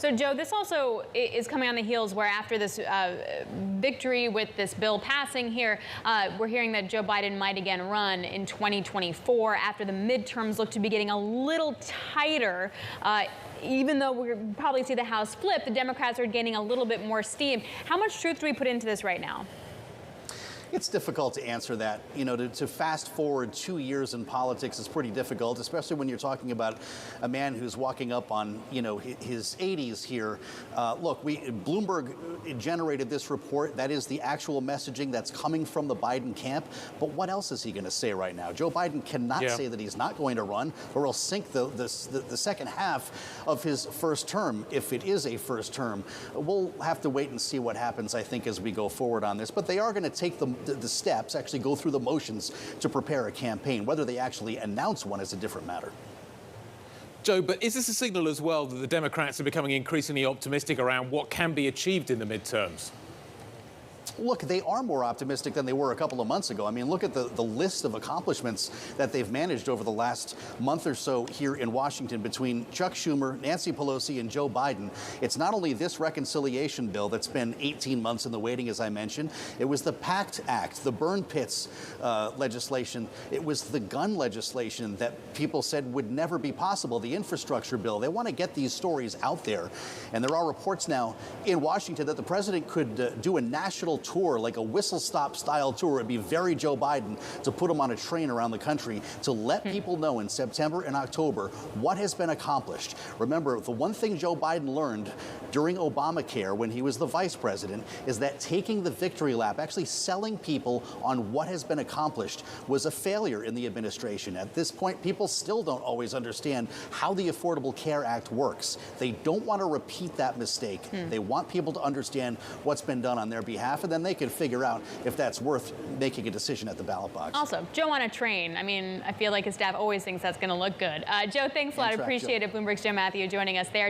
So, Joe, this also is coming on the heels where after this victory with this bill passing here, we're hearing that Joe Biden might again run in 2024 after the midterms look to be getting a little tighter. Even though we'll probably see the House flip, the Democrats are gaining a little bit more steam. How much truth do we put into this right now? It's difficult to answer that. You know, to fast forward 2 years in politics is pretty difficult, especially when you're talking about a man who's walking up on, you know, his 80s here. Look, Bloomberg generated this report. That is the actual messaging that's coming from the Biden camp. But what else is he going to say right now? Joe Biden cannot say that he's not going to run, or he'll sink the second half of his first term, if it is a first term. We'll have to wait and see what happens, I think, as we go forward on this. But they are going to take the steps, actually go through the motions to prepare a campaign. Whether they actually announce one is a different matter. Joe, but is this a signal as well that the Democrats are becoming increasingly optimistic around what can be achieved in the midterms? Look, they are more optimistic than they were a couple of months ago. I mean, look at the list of accomplishments that they've managed over the last month or so here in Washington between Chuck Schumer, Nancy Pelosi, and Joe Biden. It's not only this reconciliation bill that's been 18 months in the waiting, as I mentioned. It was the PACT Act, the burn pits legislation. It was the gun legislation that people said would never be possible, the infrastructure bill. They want to get these stories out there. And there are reports now in Washington that the president could do a national tour, like a whistle-stop style tour. It'd be very Joe Biden to put him on a train around the country to let people know in September and October what has been accomplished. Remember, the one thing Joe Biden learned during Obamacare when he was the vice president is that taking the victory lap, actually selling people on what has been accomplished, was a failure in the administration. At this point, people still don't always understand how the Affordable Care Act works. They don't want to repeat that mistake. They want people to understand what's been done on their behalf, and then they can figure out if that's worth making a decision at the ballot box. Also, Joe on a train. I mean, I feel like his staff always thinks that's going to look good. Joe, thanks a lot. I appreciate it. Bloomberg's Joe Mathieu joining us there.